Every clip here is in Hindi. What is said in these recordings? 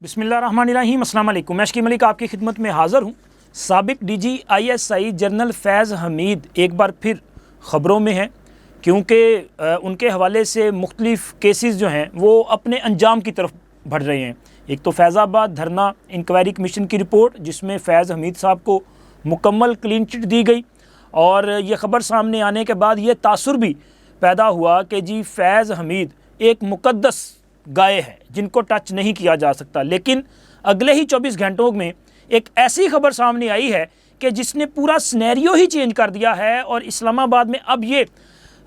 बिस्मिल्लाहिर्रहमानिर्रहीम अस्सलाम वालेकुम। मैं शकील मलिक आपकी खिदमत में हाज़िर हूँ। साबिक DG ISI जनरल फैज़ हमीद एक बार फिर ख़बरों में हैं, क्योंकि उनके हवाले से मुख्तलिफ़ केसेस जो हैं वो अपने अंजाम की तरफ बढ़ रहे हैं। एक तो फैज़ाबाद धरना इंक्वायरी कमीशन की रिपोर्ट, जिसमें फैज़ हमीद साहब को मुकम्मल क्लीन चिट दी गई, और ये ख़बर सामने आने के बाद ये तासुर भी पैदा हुआ कि जी फैज़ हमीद एक मुक़द्दस गाय है जिनको टच नहीं किया जा सकता। लेकिन अगले ही 24 घंटों में एक ऐसी खबर सामने आई है कि जिसने पूरा सिनेरियो ही चेंज कर दिया है, और इस्लामाबाद में अब ये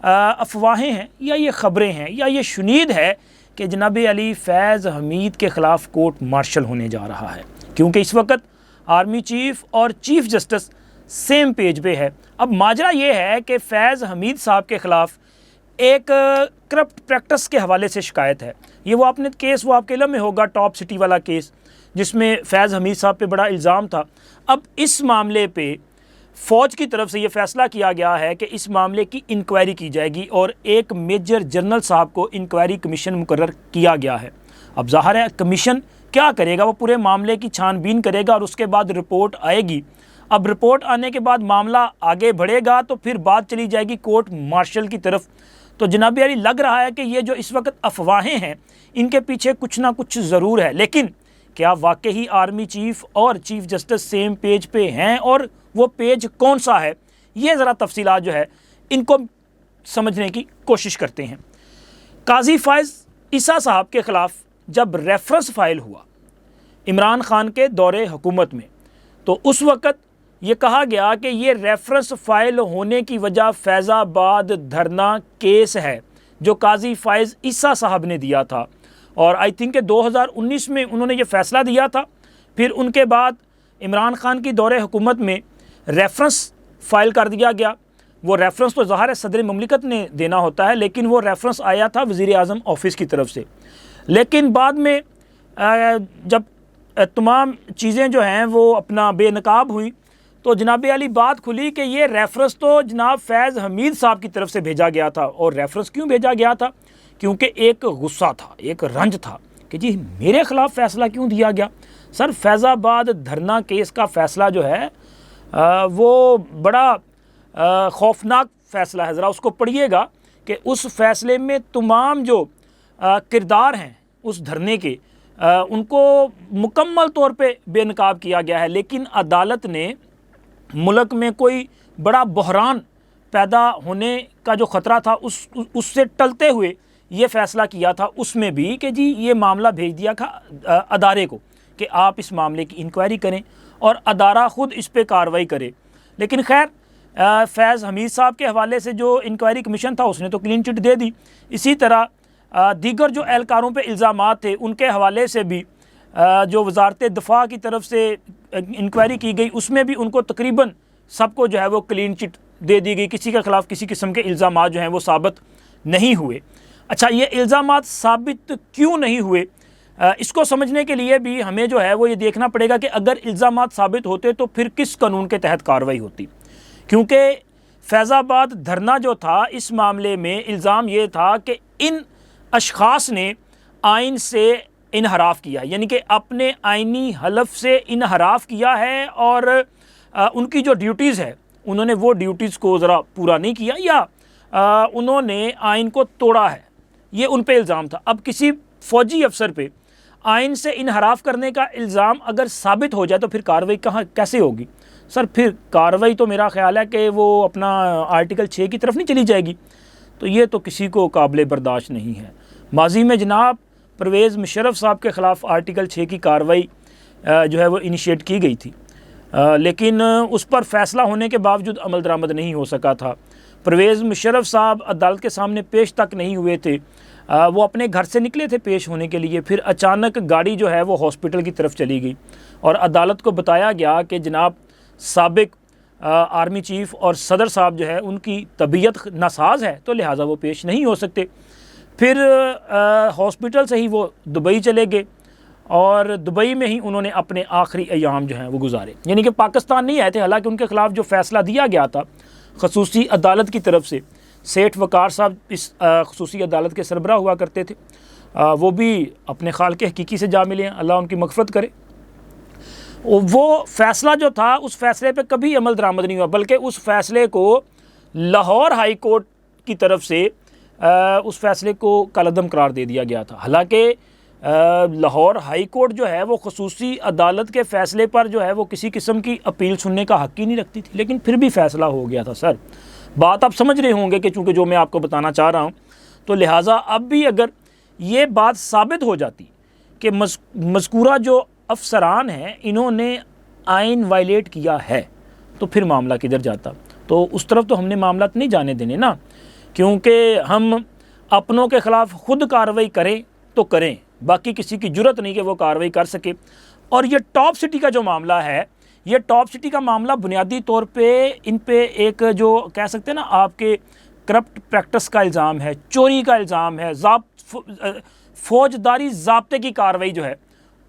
अफवाहें हैं या ये ख़बरें हैं या ये शुनीद है कि जनाब अली फैज़ हमीद के ख़िलाफ़ कोर्ट मार्शल होने जा रहा है, क्योंकि इस वक्त आर्मी चीफ़ और चीफ़ जस्टिस सेम पेज पे है। अब माजरा ये है कि फैज़ हमीद साहब के ख़िलाफ़ एक करप्ट प्रैक्टिस के हवाले से शिकायत है। ये वो आपने केस वो आपके इल्म में होगा, टॉप सिटी वाला केस, जिसमें फैज़ हमीद साहब पे बड़ा इल्ज़ाम था। अब इस मामले पे फ़ौज की तरफ से ये फ़ैसला किया गया है कि इस मामले की इंक्वायरी की जाएगी, और एक मेजर जनरल साहब को इंक्वायरी कमीशन मुकर्रर किया गया है। अब ज़ाहिर है कमीशन क्या करेगा, वो पूरे मामले की छानबीन करेगा और उसके बाद रिपोर्ट आएगी। अब रिपोर्ट आने के बाद मामला आगे बढ़ेगा तो फिर बात चली जाएगी कोर्ट मार्शल की तरफ। तो जनाब अली लग रहा है कि ये जो इस वक्त अफवाहें हैं इनके पीछे कुछ ना कुछ ज़रूर है, लेकिन क्या वाकई ही आर्मी चीफ़ और चीफ़ जस्टिस सेम पेज पे हैं, और वो पेज कौन सा है, ये ज़रा तफसीलात जो है इनको समझने की कोशिश करते हैं। काजी फ़ाइज़ ईसा साहब के ख़िलाफ़ जब रेफरेंस फ़ाइल हुआ इमरान ख़ान के दौरे हुकूमत में, तो उस वक़्त ये कहा गया कि ये रेफरेंस फ़ाइल होने की वजह फैज़ाबाद धरना केस है जो काजी फ़ाइज़ ईसा साहब ने दिया था, और आई थिंक 2019 में उन्होंने ये फ़ैसला दिया था। फिर उनके बाद इमरान ख़ान की दौरे हुकूमत में रेफरेंस फ़ाइल कर दिया गया। वो रेफरेंस तो ज़ाहिर है सदर ममलिकत ने देना होता है, लेकिन वो रेफरेंस आया था वज़ीर आज़म ऑफिस की तरफ से। लेकिन बाद में जब तमाम चीज़ें जो हैं वो अपना बेनकाब हुई, तो जनाब अली बात खुली कि ये रेफरेंस तो जनाब फैज़ हमीद साहब की तरफ से भेजा गया था। और रेफरेंस क्यों भेजा गया था? क्योंकि एक गुस्सा था, एक रंज था कि जी मेरे ख़िलाफ़ फ़ैसला क्यों दिया गया। सर फैज़ाबाद धरना केस का फ़ैसला जो है वो बड़ा खौफनाक फ़ैसला है। ज़रा उसको पढ़िएगा कि उस फ़ैसले में तमाम जो किरदार हैं उस धरने के उनको मुकम्मल तौर पे बेनकाब किया गया है। लेकिन अदालत ने मुल्क में कोई बड़ा बहरान पैदा होने का जो ख़तरा था उससे टलते हुए ये फ़ैसला किया था, उसमें भी कि जी ये मामला भेज दिया था अदारे को कि आप इस मामले की इंक्वायरी करें और अदारा ख़ुद इस पर कार्रवाई करे। लेकिन खैर फैज़ हमीद साहब के हवाले से जो इंक्वायरी कमीशन था उसने तो क्लीन चिट दे दी। इसी तरह दीगर जो एहलकारों पे इल्ज़ामात थे उनके हवाले से भी जो वज़ारत दफ़ा की तरफ से इंक्वायरी की गई उसमें भी उनको तकरीबन सबको जो है वो क्लीन चिट दे दी गई। किसी के ख़िलाफ़ किसी किस्म के इल्ज़ामात जो हैं वो साबित नहीं हुए। अच्छा, ये इल्ज़ामात साबित क्यों नहीं हुए, इसको समझने के लिए भी हमें जो है वो ये देखना पड़ेगा कि अगर इल्ज़ामात साबित होते तो फिर किस कानून के तहत कार्रवाई होती। क्योंकि फैज़ाबाद धरना जो था इस मामले में इल्ज़ाम ये था कि इन अशख़ास ने आइन से इनहराफ किया, यानी कि अपने आइनी हलफ से इनहराफ किया है, और उनकी जो ड्यूटीज़ है उन्होंने वो ड्यूटीज़ को ज़रा पूरा नहीं किया या उन्होंने आइन को तोड़ा है, ये उन पे इल्ज़ाम था। अब किसी फ़ौजी अफसर पे आइन से इनहराफ करने का इल्ज़ाम अगर साबित हो जाए तो फिर कार्रवाई कैसे होगी? सर फिर कार्रवाई तो मेरा ख़्याल है कि वो अपना आर्टिकल 6 की तरफ नहीं चली जाएगी, तो ये तो किसी को काबिल बर्दाश्त नहीं है। माजी में जनाब परवेज़ मुशर्रफ साहब के ख़िलाफ़ आर्टिकल 6 की कार्रवाई जो है वो इनिशिएट की गई थी, लेकिन उस पर फ़ैसला होने के बावजूद अमल दरामद नहीं हो सका था। परवेज़ मुशर्रफ साहब अदालत के सामने पेश तक नहीं हुए थे। वो अपने घर से निकले थे पेश होने के लिए, फिर अचानक गाड़ी जो है वो हॉस्पिटल की तरफ चली गई और अदालत को बताया गया कि जनाब साबिक आर्मी चीफ़ और सदर साहब जो है उनकी तबीयत नासाज है, तो लिहाजा वो पेश नहीं हो सकते। फिर हॉस्पिटल से ही वो दुबई चले गए, और दुबई में ही उन्होंने अपने आखिरी अयाम जो हैं वो गुजारे, यानी कि पाकिस्तान नहीं आए थे। हालांकि उनके ख़िलाफ़ जो फ़ैसला दिया गया था खसूसी अदालत की तरफ से, सेठ वकार साहब इस खसूसी अदालत के सरबराह हुआ करते थे, वो भी अपने खाल के हकीकी से जा मिले हैं, अल्लाह उनकी मग़फ़िरत करे। वो फ़ैसला जो था उस फ़ैसले पे कभी अमल दरामद नहीं हुआ, बल्कि उस फ़ैसले को लाहौर हाई कोर्ट की तरफ से उस फ़ैसले को कलअदम करार दे दिया गया था। हालांकि लाहौर हाई कोर्ट जो है वो ख़ुसूसी अदालत के फ़ैसले पर जो है वो किसी किस्म की अपील सुनने का हक़ ही नहीं रखती थी, लेकिन फिर भी फ़ैसला हो गया था। सर बात आप समझ रहे होंगे कि चूँकि जो मैं आपको बताना चाह रहा हूँ, तो लिहाजा अब भी अगर ये बात साबित हो जाती कि मज़कूरा जो अफसरान हैं इन्होंने आइन वायलेट किया है, तो फिर मामला किधर जाता। तो उस तरफ तो हमने मामला नहीं जाने देने ना, क्योंकि हम अपनों के ख़िलाफ़ ख़ुद कार्रवाई करें तो करें, बाकी किसी की जुर्रत नहीं कि वो कार्रवाई कर सके। और ये टॉप सिटी का जो मामला है, ये टॉप सिटी का मामला बुनियादी तौर पे इन पे एक जो कह सकते हैं ना आपके करप्ट प्रैक्टिस का इल्ज़ाम है, चोरी का इल्ज़ाम है, फौजदारी ज़ाब्ते की कार्रवाई जो है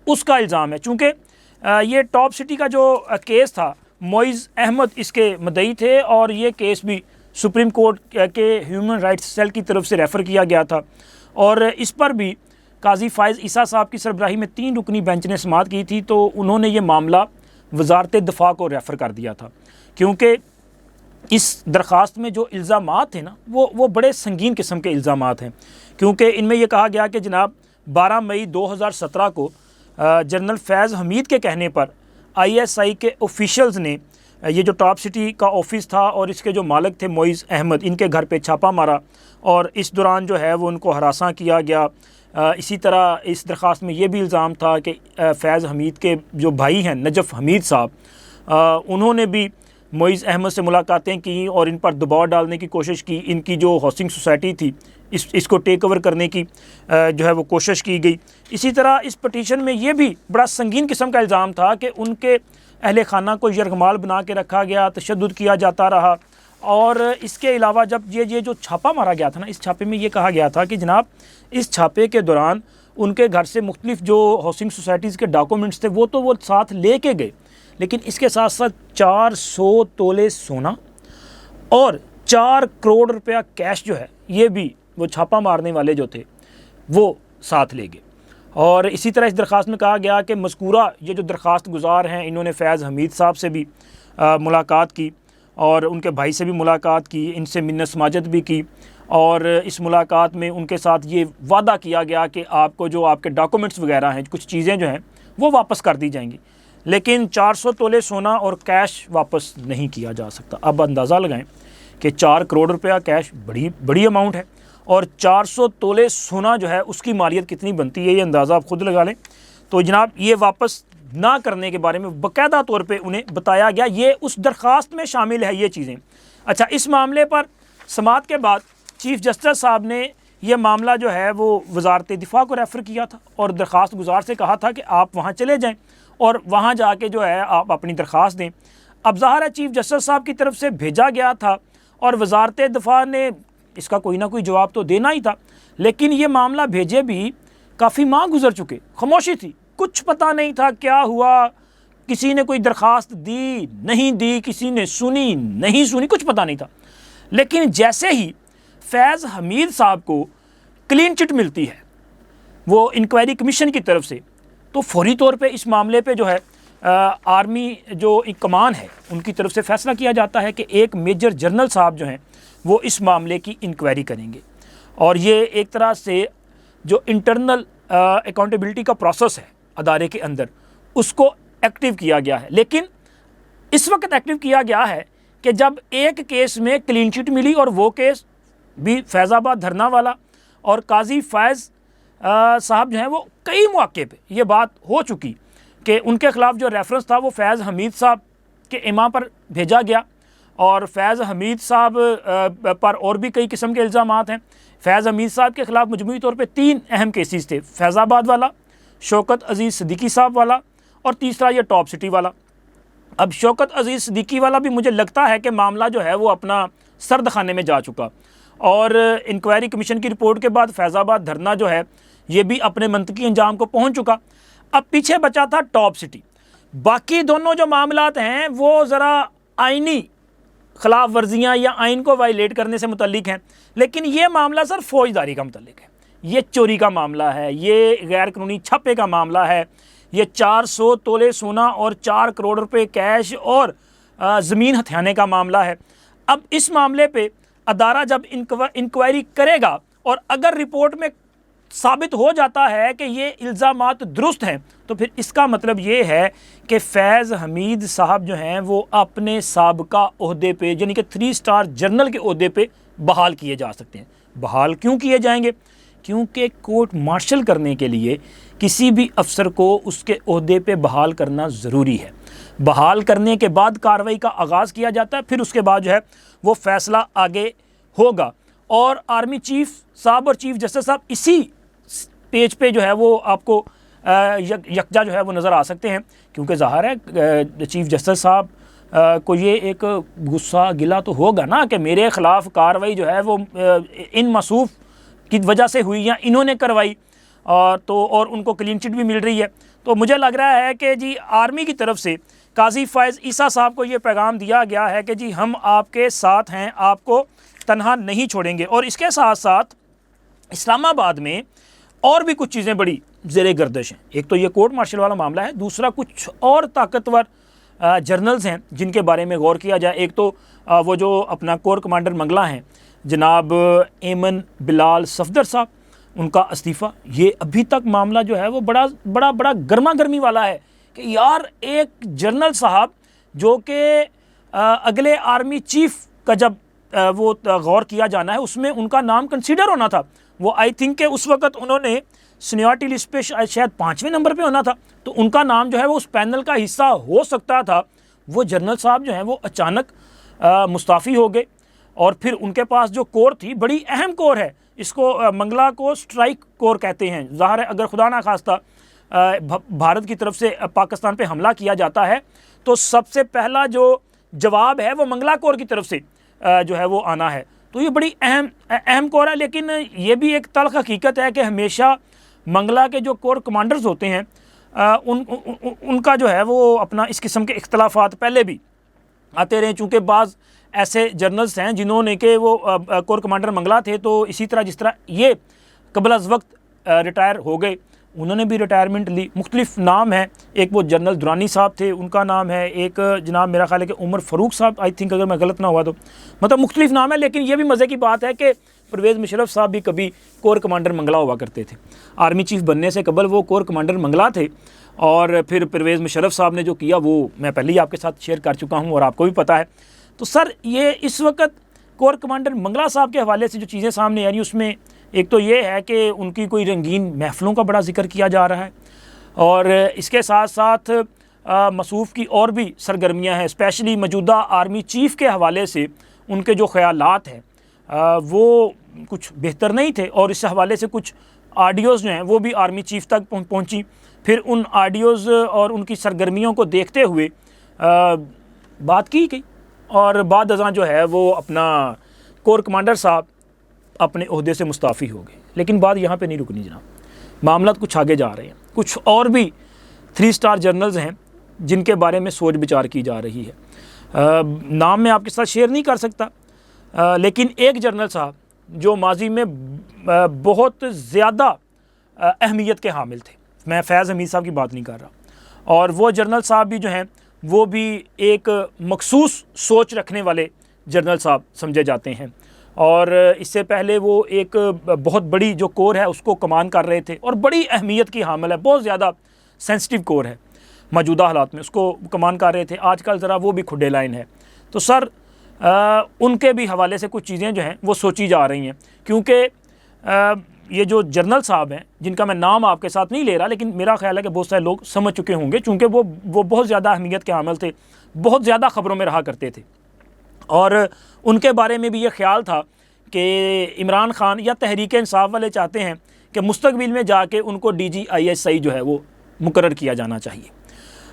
उसका इल्ज़ाम है। चूँकि ये टॉप सिटी का जो केस था, मोइज़ अहमद इसके मुद्दई थे और ये केस भी सुप्रीम कोर्ट के ह्यूमन राइट्स सेल की तरफ से रेफ़र किया गया था। और इस पर भी काजी फ़ाइज़ ईसा साहब की सरबराही में 3 रुकनी बेंच ने समाअत की थी, तो उन्होंने ये मामला वज़ारत दिफ़ा को रेफ़र कर दिया था, क्योंकि इस दरख्वास्त में जो इल्ज़ामात थे ना वो बड़े संगीन किस्म के इल्ज़ामात हैं। क्योंकि इनमें यह कहा गया कि जनाब 12 मई 2017 को जनरल फैज़ हमीद के कहने पर ISI के ऑफिशियल्स ने ये जो टॉप सिटी का ऑफिस था और इसके जो मालिक थे मोइज़ अहमद, इनके घर पे छापा मारा और इस दौरान जो है वो उनको हरासा किया गया। इसी तरह इस दरख्वास्त में ये भी इल्ज़ाम था कि फैज़ हमीद के जो भाई हैं नजफ़ हमीद साहब, उन्होंने भी मोइज़ अहमद से मुलाकातें की और इन पर दबाव डालने की कोशिश की। इनकी जो हाउसिंग सोसाइटी थी इसको टेक ओवर करने की जो है वो कोशिश की गई। इसी तरह इस पटिशन में ये भी बड़ा संगीन किस्म का इल्ज़ाम था कि उनके अहले खाना को यरगमाल बना के रखा गया, तशद्दुद किया जाता रहा। और इसके अलावा जब ये जो छापा मारा गया था ना, इस छापे में ये कहा गया था कि जनाब इस छापे के दौरान उनके घर से मुख्तलिफ जो हाउसिंग सोसाइटीज़ के डॉक्यूमेंट्स थे वो तो वो साथ ले के गए, लेकिन इसके साथ साथ 400 तोले सोना और 4 करोड़ रुपया कैश जो है ये भी वो छापा मारने वाले जो थे वो साथ ले गए। और इसी तरह इस दरख्वास्त में कहा गया कि मज़कूरा ये जो दरख्वास्त गुजार हैं इन्होंने फैज़ हमीद साहब से भी मुलाकात की और उनके भाई से भी मुलाकात की, इनसे मिन्नत समाजत भी की। और इस मुलाकात में उनके साथ ये वादा किया गया कि आपको जो आपके डॉक्यूमेंट्स वगैरह हैं, कुछ चीज़ें जो हैं वो वापस कर दी जाएंगी, लेकिन 400 तोले सोना और कैश वापस नहीं किया जा सकता। अब अंदाज़ा लगाएं कि 4 करोड़ रुपया कैश बड़ी अमाउंट है और 400 तोले सोना जो है उसकी मालियत कितनी बनती है, ये अंदाज़ा आप ख़ुद लगा लें। तो जनाब ये वापस ना करने के बारे में बाकायदा तौर पे उन्हें बताया गया, ये उस दरख्वास्त में शामिल है ये चीज़ें। अच्छा, इस मामले पर समाअत के बाद चीफ़ जस्टिस साहब ने यह मामला जो है वो वज़ारत दिफ़ा को रेफ़र किया था और दरख्वास्त गुजार से कहा था कि आप वहाँ चले जाएँ और वहाँ जाके जो है आप अपनी दरख्वास्त दें। अब ज़ाहिर है चीफ़ जस्टिस साहब की तरफ से भेजा गया था और वज़ारत दिफ़ा ने इसका कोई ना कोई जवाब तो देना ही था, लेकिन ये मामला भेजे भी काफ़ी माह गुजर चुके, खामोशी थी, कुछ पता नहीं था क्या हुआ, किसी ने कोई दरख्वास्त दी नहीं दी, किसी ने सुनी नहीं सुनी, कुछ पता नहीं था। लेकिन जैसे ही फैज़ हमीद साहब को क्लीन चिट मिलती है वो इंक्वायरी कमीशन की तरफ से, तो फौरी तौर पे इस मामले पे जो है आर्मी जो एक कमान है उनकी तरफ से फ़ैसला किया जाता है कि एक मेजर जनरल साहब जो हैं वो इस मामले की इंक्वायरी करेंगे। और ये एक तरह से जो इंटरनल अकाउंटेबिलिटी का प्रोसेस है अदारे के अंदर उसको एक्टिव किया गया है। लेकिन इस वक्त एक्टिव किया गया है कि जब एक केस में क्लीन चिट मिली और वो केस भी फैज़ाबाद धरना वाला, और काजी फ़ाइज़ साहब जो हैं वो कई मौके पे ये बात हो चुकी कि उनके ख़िलाफ़ जो रेफरेंस था वो फैज़ हमीद साहब के इमा पर भेजा गया और फैज़ हमीद साहब पर और भी कई किस्म के इल्ज़ामात हैं। फैज़ हमीद साहब के ख़िलाफ़ मजमूई तौर पे 3 अहम केसेस थे, फैज़ाबाद वाला, शौकत अज़ीज़ सिद्दीकी साहब वाला और तीसरा ये टॉप सिटी वाला। अब शौकत अज़ीज़ सिद्दीकी वाला भी मुझे लगता है कि मामला जो है वो अपना सर्द खाने में जा चुका और इंक्वायरी कमीशन की रिपोर्ट के बाद फैज़ाबाद धरना जो है ये भी अपने मंतकी अंजाम को पहुँच चुका। अब पीछे बचा था टॉप सिटी। बाकी दोनों जो मामलात हैं वो ज़रा आइनी खिलाफ वर्जियाँ या आइन को वायलेट करने से मुतल्लिक हैं, लेकिन ये मामला सर फौजदारी का मुतल्लिक है। ये चोरी का मामला है, ये गैर कानूनी छापे का मामला है, ये 400 तोले सोना और 4 करोड़ रुपए कैश और ज़मीन हथियाने का मामला है। अब इस मामले पे अदारा जब इंक्वायरी करेगा और अगर रिपोर्ट में साबित हो जाता है कि ये इल्ज़ामात दुरुस्त हैं, तो फिर इसका मतलब ये है कि फैज़ हमीद साहब जो हैं वो अपने साबका ओहदे पे यानी कि 3 स्टार जनरल के ओहदे पे बहाल किए जा सकते हैं। बहाल क्यों किए जाएंगे? क्योंकि कोर्ट मार्शल करने के लिए किसी भी अफसर को उसके ओहदे पे बहाल करना ज़रूरी है। बहाल करने के बाद कार्रवाई का आगाज़ किया जाता है, फिर उसके बाद जो है वो फ़ैसला आगे होगा। और आर्मी चीफ साहब और चीफ जस्टिस साहब इसी पेज पे जो है वो आपको यकजा जो है वो नज़र आ सकते हैं, क्योंकि ज़ाहिर है चीफ जस्टिस साहब को ये एक गुस्सा गिला तो होगा ना कि मेरे ख़िलाफ़ कार्रवाई जो है वो इन मसूफ़ की वजह से हुई या इन्होंने करवाई, और उनको क्लीन चिट भी मिल रही है। तो मुझे लग रहा है कि जी आर्मी की तरफ से काजी फ़ायज़ ईसा साहब को ये पैगाम दिया गया है कि जी हम आपके साथ हैं, आपको तनहा नहीं छोड़ेंगे। और इसके साथ साथ इस्लामाबाद में और भी कुछ चीज़ें बड़ी ज़ेरे गर्दिश हैं। एक तो ये कोर्ट मार्शल वाला मामला है, दूसरा कुछ और ताकतवर जर्नल्स हैं जिनके बारे में गौर किया जाए। एक तो वो जो अपना कोर कमांडर मंगला हैं जनाब एमन बिलाल सफदर साहब, उनका इस्तीफ़ा, ये अभी तक मामला जो है वो बड़ा बड़ा बड़ा गर्मा गर्मी वाला है कि यार एक जनरल साहब जो कि अगले आर्मी चीफ का जब वो गौर किया जाना है उसमें उनका नाम कंसीडर होना था। वो आई थिंक कि उस वक़्त उन्होंने सीनियरिटी लिस्ट पे शायद 5वें नंबर पे होना था, तो उनका नाम जो है वो उस पैनल का हिस्सा हो सकता था। वो जनरल साहब जो हैं वो अचानक मुस्ताफ़ी हो गए, और फिर उनके पास जो कोर थी, बड़ी अहम कोर है, इसको मंगला को स्ट्राइक कोर कहते हैं। ज़ाहिर है अगर खुदा ना खास्ता भारत की तरफ से पाकिस्तान पे हमला किया जाता है तो सबसे पहला जो जवाब है वो मंगला कोर की तरफ से जो है वो आना है। तो ये बड़ी अहम कोर है, लेकिन ये भी एक तल्ख हकीकत है कि हमेशा मंगला के जो कोर कमांडर्स होते हैं उनका जो है वो अपना इस किस्म के इख्तलाफात पहले भी आते रहे। चूँकि बाज़ ऐसे जर्नल्स हैं जिन्होंने कि वो कोर कमांडर मंगला थे, तो इसी तरह जिस तरह ये कबल अज़ वक्त रिटायर हो गए, उन्होंने भी रिटायरमेंट ली। मुख्तलिफ नाम है, एक वो जनरल दुरानी साहब थे, उनका नाम है, एक जनाब मेरा ख्याल है कि उमर फ़ारूक साहब, आई थिंक अगर मैं गलत ना हुआ तो, मतलब मुख्तलिफ नाम है। लेकिन ये भी मज़े की बात है कि परवेज़ मुशर्रफ साहब भी कभी कोर कमांडर मंगला हुआ करते थे। आर्मी चीफ बनने से कबल वो कोर कमांडर मंगला थे, और फिर परवेज़ मुशर्रफ साहब ने जो किया वो मैं पहले ही आपके साथ शेयर कर चुका हूँ और आपको भी पता है। तो सर ये इस वक्त कोर कमांडर मंगला साहब के हवाले से जो चीज़ें सामने आ रही, उसमें एक तो ये है कि उनकी कोई रंगीन महफ़लों का बड़ा जिक्र किया जा रहा है, और इसके साथ साथ मसूफ़ की और भी सरगर्मियाँ हैं। स्पेशली मौजूदा आर्मी चीफ़ के हवाले से उनके जो ख़यालात हैं वो कुछ बेहतर नहीं थे, और इस हवाले से कुछ ऑडियोज़ जो हैं वो भी आर्मी चीफ़ तक पहुँची। फिर उन ऑडियोज़ और उनकी सरगर्मियों को देखते हुए बात की गई, और बाद अज़ां जो है वो अपना कोर कमांडर साहब अपने ओहदे से मुस्ताफ़ी हो गए। लेकिन बात यहाँ पे नहीं रुकनी जनाब, मामला कुछ आगे जा रहे हैं। कुछ और भी 3 स्टार जर्नल्स हैं जिनके बारे में सोच विचार की जा रही है। नाम मैं आपके साथ शेयर नहीं कर सकता, लेकिन एक जर्नल साहब जो माजी में बहुत ज़्यादा अहमियत के हामिल थे, मैं फैज़ हमीद साहब की बात नहीं कर रहा, और वो जर्नल साहब भी जो हैं वो भी एक मखसूस सोच रखने वाले जर्नल साहब समझे जाते हैं। और इससे पहले वो एक बहुत बड़ी जो कोर है उसको कमान कर रहे थे, और बड़ी अहमियत की हामिल है, बहुत ज़्यादा सेंसिटिव कोर है मौजूदा हालात में, उसको कमान कर रहे थे। आजकल ज़रा वो भी खुडे लाइन है। तो सर उनके भी हवाले से कुछ चीज़ें जो हैं वो सोची जा रही हैं, क्योंकि ये जो जर्नल साहब हैं जिनका मैं नाम आपके साथ नहीं ले रहा, लेकिन मेरा ख्याल है कि बहुत सारे लोग समझ चुके होंगे, चूँकि वो बहुत ज़्यादा अहमियत के हामिल थे, बहुत ज़्यादा ख़बरों में रहा करते थे। और उनके बारे में भी ये ख्याल था कि इमरान खान या तहरीक इंसाफ वाले चाहते हैं कि मुस्तकबिल में जाके उनको DGISI जो है वो मुकर्रर किया जाना चाहिए।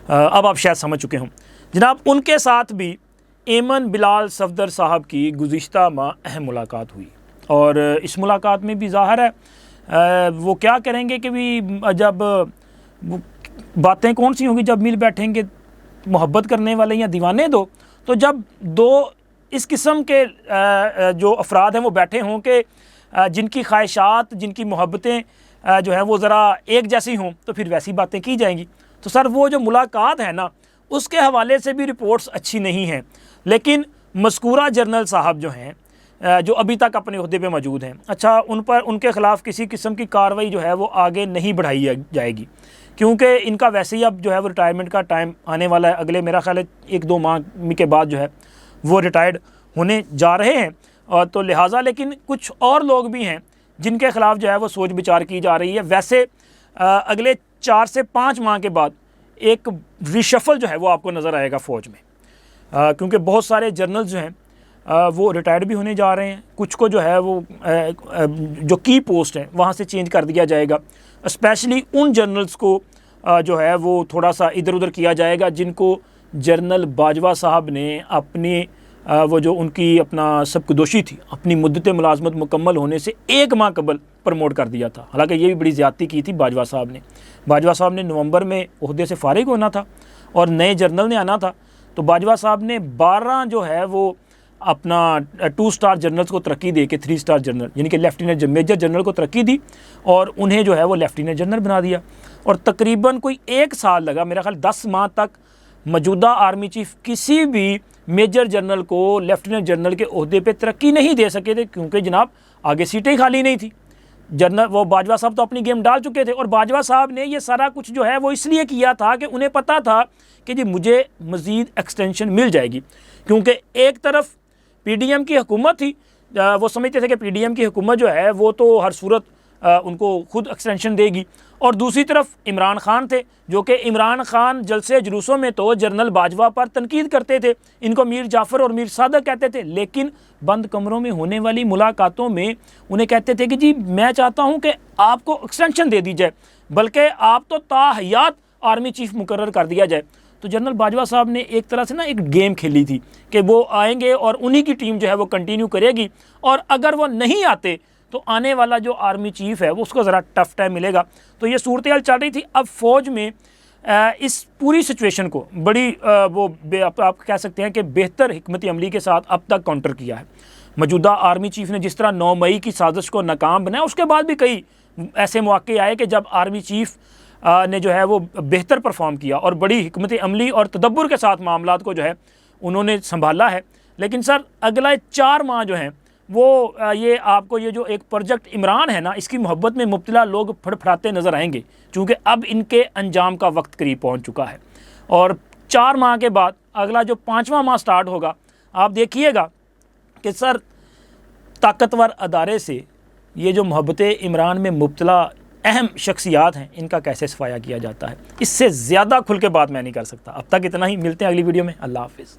अब आप शायद समझ चुके हों जनाब। उनके साथ भी एमन बिलाल सफदर साहब की गुज़िश्ता माह अहम मुलाकात हुई, और इस मुलाकात में भी ज़ाहिर है वो क्या करेंगे कि भी जब बातें कौन सी होंगी, जब मिल बैठेंगे मोहब्बत करने वाले या दीवाने दो, तो जब दो इस किस्म के जो अफराद हैं वो बैठे हों कि जिनकी ख्वाहिशात, जिनकी मोहब्बतें जो है वो ज़रा एक जैसी हों तो फिर वैसी बातें की जाएंगी। तो सर वो जो मुलाकात है ना, उसके हवाले से भी रिपोर्ट्स अच्छी नहीं हैं। लेकिन मज़कूरा जर्नल साहब जो हैं, जो अभी तक अपने ओहदे पे मौजूद हैं, अच्छा उन पर, उनके ख़िलाफ़ किसी किस्म की कार्रवाई जो है वो आगे नहीं बढ़ाई जाएगी, क्योंकि इनका वैसे ही अब जो है वो रिटायरमेंट का टाइम आने वाला है। अगले मेरा ख्याल है 1-2 माह के बाद जो है वो रिटायर्ड होने जा रहे हैं। और तो लिहाजा लेकिन कुछ और लोग भी हैं जिनके ख़िलाफ़ जो है वो सोच विचार की जा रही है। वैसे अगले 4 से 5 माह के बाद एक रिशफल जो है वो आपको नज़र आएगा फ़ौज में, क्योंकि बहुत सारे जर्नल जो हैं वो रिटायर्ड भी होने जा रहे हैं। कुछ को जो है वो जो की पोस्ट है वहाँ से चेंज कर दिया जाएगा। स्पेशली उन जर्नल्स को जो है वो थोड़ा सा इधर उधर किया जाएगा जिनको जनरल बाजवा साहब ने अपनी वो जो उनकी अपना सबकदोशी थी, अपनी मुद्दत मुलाजमत मुकम्मल होने से 1 माह कबल प्रमोट कर दिया था। हालांकि ये भी बड़ी ज़्यादती की थी बाजवा साहब ने। बाजवा साहब ने नवंबर में ओहदे से फ़ारिग होना था और नए जर्नल ने आना था, तो बाजवा साहब ने 12 जो है वो अपना 2 स्टार जनरल्स को तरक्की दे के 3 स्टार जनरल यानी कि लेफ्टिनेंट मेजर जनरल को तरक्की दी और उन्हें जो है वो लेफ्टिनेंट जनरल बना दिया। और तकरीबन कोई 1 साल लगा, मेरा ख्याल 10 माह तक मौजूदा आर्मी चीफ किसी भी मेजर जनरल को लेफ्टिनेंट जनरल के ओहदे पे तरक्की नहीं दे सके थे, क्योंकि जनाब आगे सीटें खाली नहीं थी। जनरल वो बाजवा साहब तो अपनी गेम डाल चुके थे और बाजवा साहब ने ये सारा कुछ जो है वो इसलिए किया था कि उन्हें पता था कि जी मुझे मज़ीद एक्सटेंशन मिल जाएगी, क्योंकि एक तरफ पीडीएम की हुकूमत थी, वो समझते थे कि पीडीएम की हुकूमत जो है वो तो हर सूरत उनको खुद एक्सटेंशन देगी, और दूसरी तरफ इमरान खान थे जो कि इमरान खान जलसे जुलूसों में तो जनरल बाजवा पर तनकीद करते थे, इनको मीर जाफ़र और मीर सादक कहते थे, लेकिन बंद कमरों में होने वाली मुलाकातों में उन्हें कहते थे कि जी मैं चाहता हूं कि आपको एक्सटेंशन दे दी जाए, बल्कि आप तो ताहयात आर्मी चीफ मुकर्रर कर दिया जाए। तो जनरल बाजवा साहब ने एक तरह से ना एक गेम खेली थी कि वो आएंगे और उन्हीं की टीम जो है वो कंटिन्यू करेगी, और अगर वो नहीं आते तो आने वाला जो आर्मी चीफ है वो उसको ज़रा टफ टाइम मिलेगा। तो ये सूरत हाल चल रही थी। अब फ़ौज में इस पूरी सिचुएशन को बड़ी आप कह सकते हैं कि बेहतर हिकमत अमली के साथ अब तक काउंटर किया है। मौजूदा आर्मी चीफ ने जिस तरह 9 मई की साजिश को नाकाम बनाया, उसके बाद भी कई ऐसे मौके आए कि जब आर्मी चीफ ने जो है वो बेहतर परफॉर्म किया और बड़ी हिकमत अमली और तदब्बुर के साथ मामलात को जो है उन्होंने संभाला है। लेकिन सर अगला 4 माह जो हैं वो ये आपको ये जो एक प्रोजेक्ट इमरान है ना, इसकी मोहब्बत में मुब्तला लोग फड़फड़ाते नज़र आएंगे, क्योंकि अब इनके अंजाम का वक्त करीब पहुंच चुका है। और 4 माह के बाद अगला जो 5वां माह स्टार्ट होगा, आप देखिएगा कि सर ताकतवर अदारे से ये जो मोहब्बत इमरान में मुब्तला अहम शख्सियात हैं इनका कैसे सफाया किया जाता है। इससे ज़्यादा खुल के बात मैं नहीं कर सकता। अब तक इतना ही, मिलते हैं अगली वीडियो में। अल्लाह हाफ़िज़।